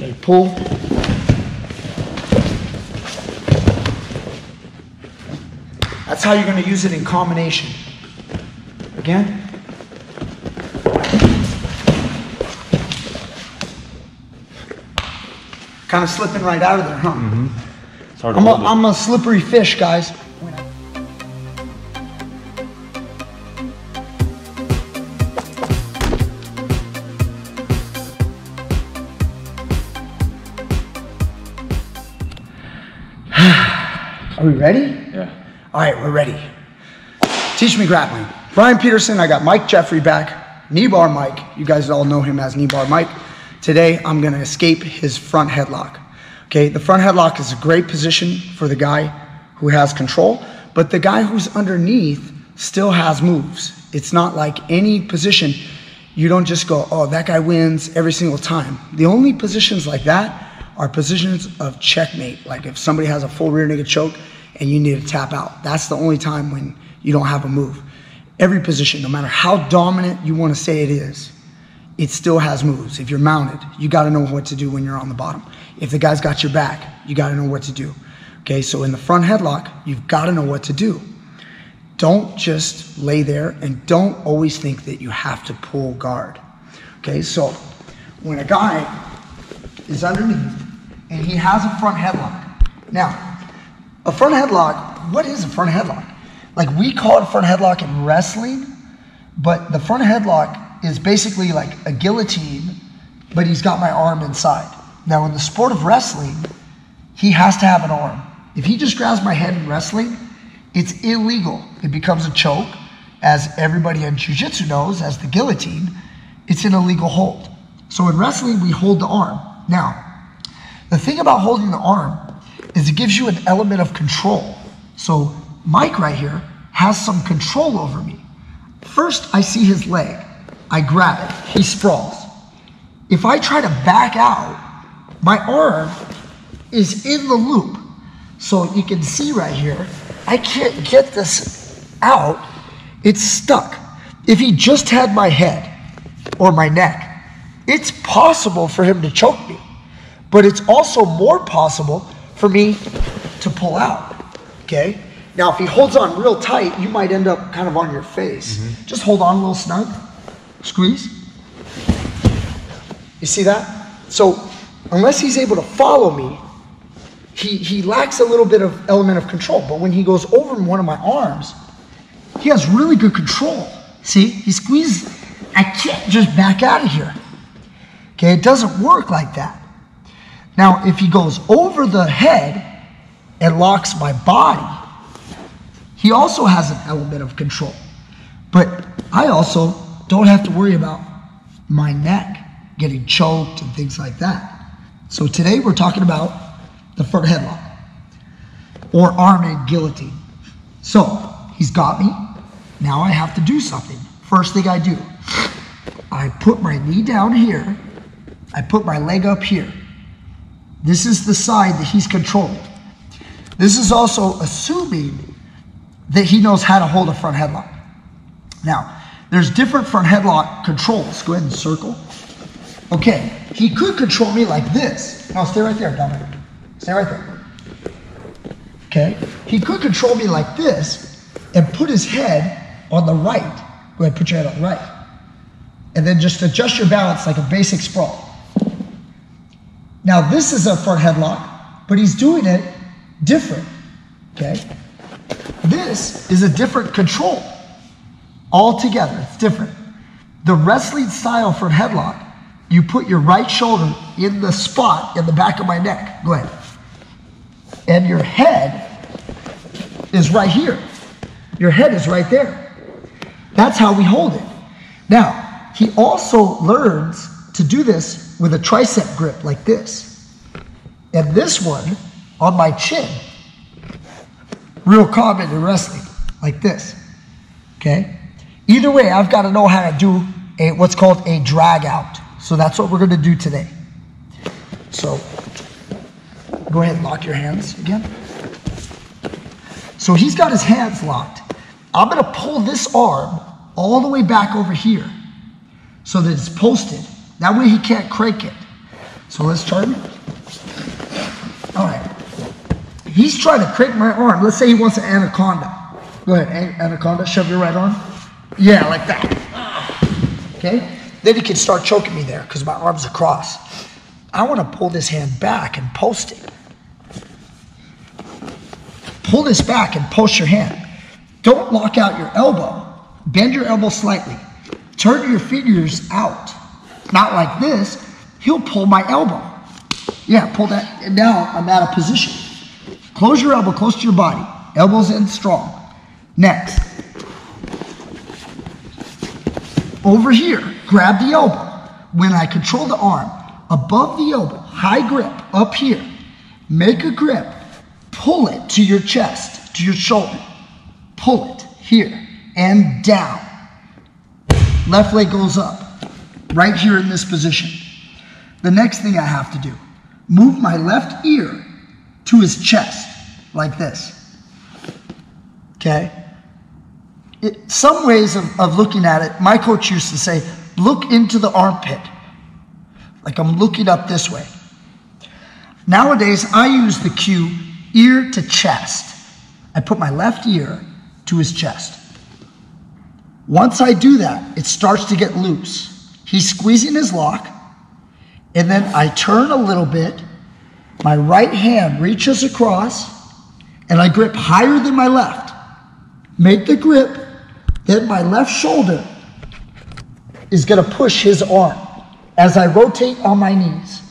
Okay, pull. That's how you're going to use it in combination. Again. Kind of slipping right out of there, huh? Mm-hmm. It's hard to hold it. I'm a slippery fish, guys. Are we ready? Yeah. All right, we're ready. Teach Me Grappling. Brian Peterson, I got Mike Jeffrey back. Knee bar Mike. You guys all know him as Knee Bar Mike. Today, I'm going to escape his front headlock. Okay, the front headlock is a great position for the guy who has control, but the guy who's underneath still has moves. It's not like any position. You don't just go, oh, that guy wins every single time. The only positions like that are positions of checkmate. Like if somebody has a full rear naked choke and you need to tap out. That's the only time when you don't have a move. Every position, no matter how dominant you want to say it is, it still has moves. If you're mounted, you got to know what to do when you're on the bottom. If the guy's got your back, you got to know what to do. Okay, so in the front headlock, you've got to know what to do. Don't just lay there, and don't always think that you have to pull guard. Okay, so when a guy is underneath and he has a front headlock. Now, a front headlock, what is a front headlock? Like we call it front headlock in wrestling, but the front headlock is basically like a guillotine, but he's got my arm inside. Now in the sport of wrestling, he has to have an arm. If he just grabs my head in wrestling, it's illegal. It becomes a choke. As everybody in Jiu-jitsu knows, as the guillotine, it's an illegal hold. So in wrestling, we hold the arm. Now, the thing about holding the arm is it gives you an element of control. So Mike right here has some control over me. First, I see his leg. I grab it. He sprawls. If I try to back out, my arm is in the loop. So you can see right here, I can't get this out. It's stuck. If he just had my head or my neck, it's possible for him to choke me. But it's also more possible for me to pull out, okay? Now, if he holds on real tight, you might end up kind of on your face. Mm-hmm. Just hold on a little snug, squeeze. You see that? So, unless he's able to follow me, he lacks a little bit of element of control. But when he goes over in one of my arms, he has really good control. See, he squeezes. I can't just back out of here. Okay, it doesn't work like that. Now, if he goes over the head and locks my body, he also has an element of control. But I also don't have to worry about my neck getting choked and things like that. So today we're talking about the front headlock or arm and guillotine. So he's got me. Now I have to do something. First thing I do, I put my knee down here. I put my leg up here. This is the side that he's controlling. This is also assuming that he knows how to hold a front headlock. Now, there's different front headlock controls. Go ahead and circle. Okay, he could control me like this. No, stay right there, Dominic. Stay right there. Okay, he could control me like this and put his head on the right. Go ahead, put your head on the right. And then just adjust your balance like a basic sprawl. Now this is a front headlock, but he's doing it different, okay? This is a different control altogether. It's different. The wrestling style front headlock, you put your right shoulder in the spot in the back of my neck. Go ahead. And your head is right here. Your head is right there. That's how we hold it. Now, he also learns to do this with a tricep grip like this. And this one on my chin. Real common in wrestling, like this. Okay? Either way, I've got to know how to do what's called a drag out. So that's what we're going to do today. So, go ahead and lock your hands again. So he's got his hands locked. I'm going to pull this arm all the way back over here so that it's posted. That way he can't crank it. So let's try it. All right. He's trying to crank my arm. Let's say he wants an anaconda. Go ahead, anaconda, shove your right arm. Yeah, like that. Okay? Then he can start choking me there because my arm's across. I want to pull this hand back and post it. Pull this back and post your hand. Don't lock out your elbow. Bend your elbow slightly. Turn your fingers out. Not like this. He'll pull my elbow. Yeah, pull that. And now I'm out of position. Close your elbow close to your body. Elbows in strong. Next. Over here, grab the elbow. When I control the arm, above the elbow, high grip, up here. Make a grip. Pull it to your chest, to your shoulder. Pull it here and down. Left leg goes up, right here in this position. The next thing I have to do, move my left ear to his chest, like this. Okay? Some ways of looking at it, my coach used to say, look into the armpit. Like I'm looking up this way. Nowadays, I use the cue ear to chest. I put my left ear to his chest. Once I do that, it starts to get loose. He's squeezing his lock, and then I turn a little bit. My right hand reaches across, and I grip higher than my left. Make the grip, then my left shoulder is going to push his arm as I rotate on my knees.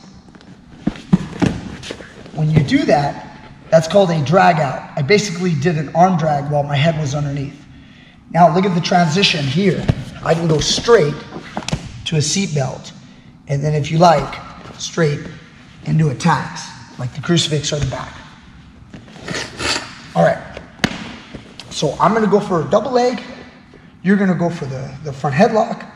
When you do that, that's called a drag out. I basically did an arm drag while my head was underneath. Now look at the transition here. I can go straight to a seat belt, and then if you like, straight into attacks, like the crucifix or the back. All right, so I'm gonna go for a double leg. You're gonna go for the front headlock.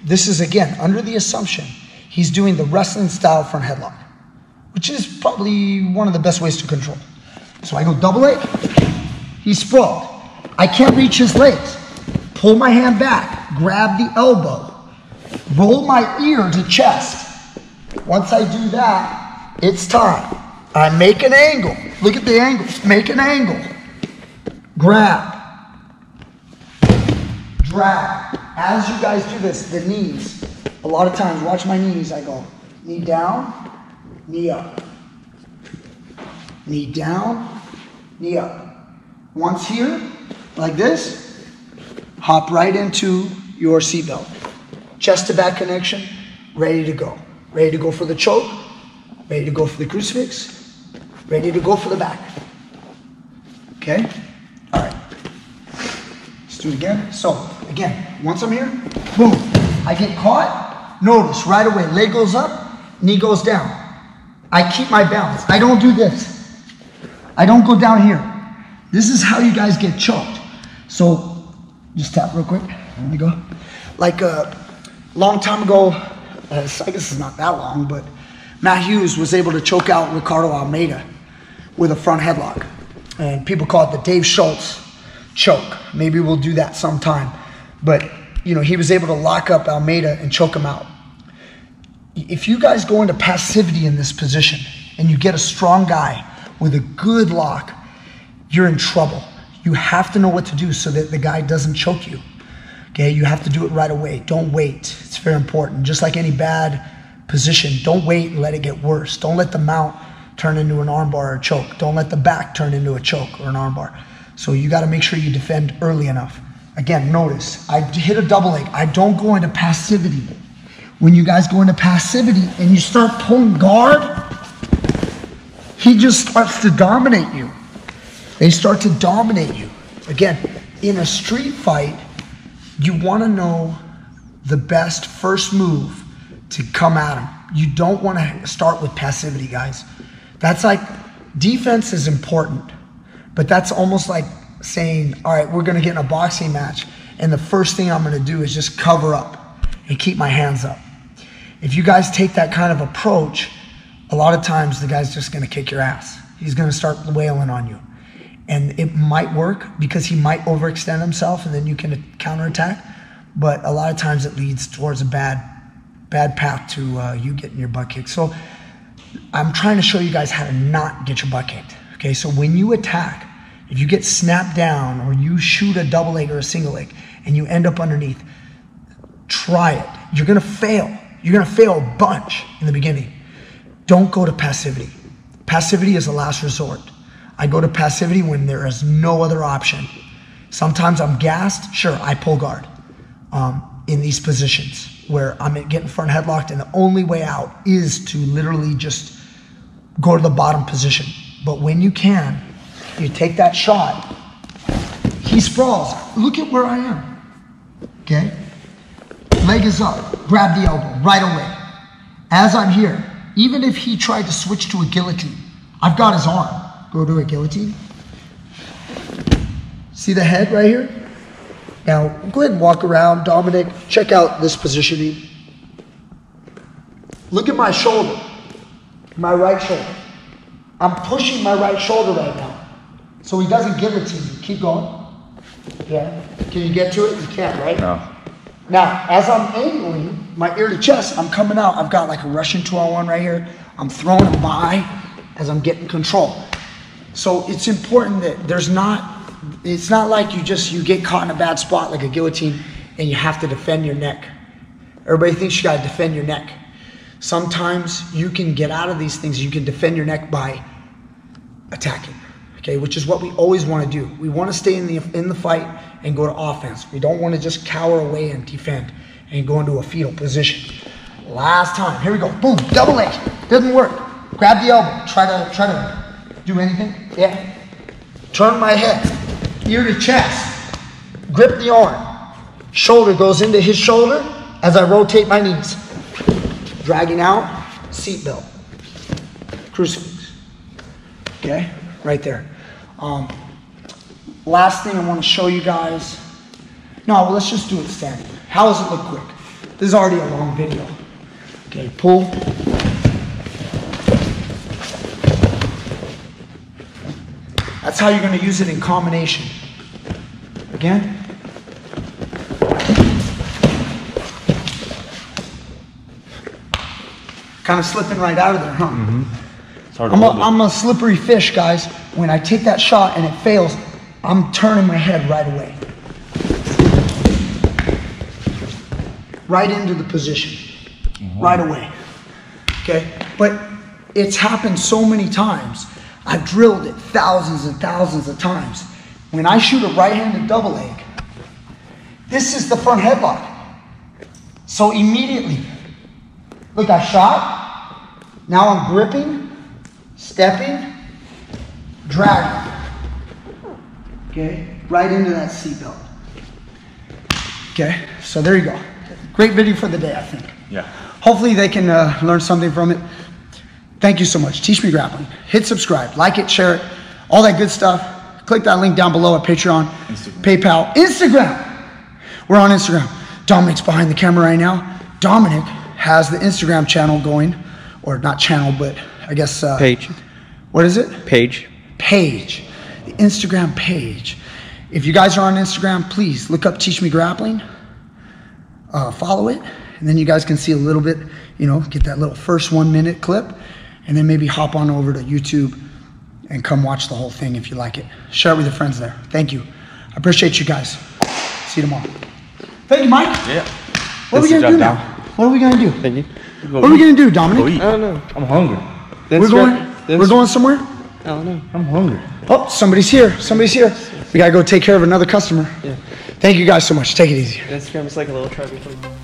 This is, again, under the assumption he's doing the wrestling style front headlock, which is probably one of the best ways to control. So I go double leg, he's sprawled. I can't reach his legs. Pull my hand back, grab the elbow, roll my ear to chest. Once I do that, it's time. I make an angle. Look at the angle. Make an angle. Grab. Drag. As you guys do this, the knees, a lot of times, watch my knees, I go knee down, knee up. Knee down, knee up. Once here, like this, hop right into your seatbelt. Chest to back connection, ready to go. Ready to go for the choke, ready to go for the crucifix, ready to go for the back. Okay? All right. Let's do it again. So, again, once I'm here, boom. I get caught, notice right away, leg goes up, knee goes down. I keep my balance. I don't do this. I don't go down here. This is how you guys get choked. So, just tap real quick. There you go. Like a long time ago, I guess it's not that long, but Matt Hughes was able to choke out Ricardo Almeida with a front headlock. And people call it the Dave Schultz choke. Maybe we'll do that sometime. But, you know, he was able to lock up Almeida and choke him out. If you guys go into passivity in this position and you get a strong guy with a good lock, you're in trouble. You have to know what to do so that the guy doesn't choke you. Okay, you have to do it right away. Don't wait. It's very important. Just like any bad position, don't wait and let it get worse. Don't let the mount turn into an armbar or a choke. Don't let the back turn into a choke or an armbar. So you got to make sure you defend early enough. Again, notice, I hit a double leg. I don't go into passivity. When you guys go into passivity and you start pulling guard, he just starts to dominate you. They start to dominate you. Again, in a street fight, you want to know the best first move to come at him. You don't want to start with passivity, guys. That's like, defense is important, but that's almost like saying, all right, we're going to get in a boxing match, and the first thing I'm going to do is just cover up and keep my hands up. If you guys take that kind of approach, a lot of times the guy's just going to kick your ass. He's going to start wailing on you. And it might work because he might overextend himself and then you can counterattack. But a lot of times it leads towards a bad path to you getting your butt kicked. So I'm trying to show you guys how to not get your butt kicked. Okay, so when you attack, if you get snapped down or you shoot a double leg or a single leg and you end up underneath, try it. You're gonna fail. You're gonna fail a bunch in the beginning. Don't go to passivity. Passivity is a last resort. I go to passivity when there is no other option. Sometimes I'm gassed, sure, I pull guard in these positions where I'm getting front headlocked and the only way out is to literally just go to the bottom position. But when you can, you take that shot, he sprawls. Look at where I am, okay? Leg is up, grab the elbow right away. As I'm here, even if he tried to switch to a guillotine, I've got his arm. Go to a guillotine. See the head right here? Now, go ahead and walk around, Dominic. Check out this positioning. Look at my shoulder, my right shoulder. I'm pushing my right shoulder right now. So he doesn't guillotine me. Keep going. Yeah. Can you get to it? You can't, right? No. Now, as I'm angling my ear to chest, I'm coming out. I've got like a Russian 2-on-1 right here. I'm throwing him by as I'm getting control. So it's important that it's not like you get caught in a bad spot like a guillotine and you have to defend your neck. Everybody thinks you gotta defend your neck. Sometimes you can get out of these things. You can defend your neck by attacking, okay? Which is what we always wanna do. We wanna stay in the fight and go to offense. We don't wanna just cower away and defend and go into a fetal position. Last time, here we go, boom, double leg, doesn't work. Grab the elbow, try to do anything, yeah. Turn my head, ear to chest, grip the arm. Shoulder goes into his shoulder as I rotate my knees. Dragging out, seatbelt, crucifix, okay, right there. Last thing I want to show you guys, well, let's just do it standing. How does it look quick? This is already a long video. Okay, pull. That's how you're going to use it in combination. Again. Kind of slipping right out of there, huh? Mm-hmm. It's hard to hold it. I'm a slippery fish, guys. When I take that shot and it fails, I'm turning my head right away. Right into the position. Mm-hmm. Right away. Okay? But it's happened so many times. I've drilled it thousands and thousands of times. When I shoot a right-handed double leg, this is the front headlock. So immediately, look, I shot. Now I'm gripping, stepping, dragging. Okay, right into that seatbelt. Okay, so there you go. Great video for the day, I think. Yeah. Hopefully they can learn something from it. Thank you so much. Teach Me Grappling. Hit subscribe, like it, share it, all that good stuff. Click that link down below at Patreon, PayPal, Instagram. We're on Instagram. Dominic's behind the camera right now. Dominic has the Instagram channel going, or not channel, but I guess page. What is it? Page. The Instagram page. If you guys are on Instagram, please look up Teach Me Grappling. Follow it, and then you guys can see a little bit, get that little first 1 minute clip, and then maybe hop on over to YouTube and come watch the whole thing if you like it. Share it with your friends there. Thank you. I appreciate you guys. See you tomorrow. Thank you, Mike. Yeah. What are we gonna do now? What are we gonna do? Thank you. What are we gonna do, Dominic? I don't know. I'm hungry. We're going somewhere? I don't know. I'm hungry. Oh, somebody's here. Somebody's here. We gotta go take care of another customer. Yeah. Thank you guys so much. Take it easy. Instagram is like a little tribal thing.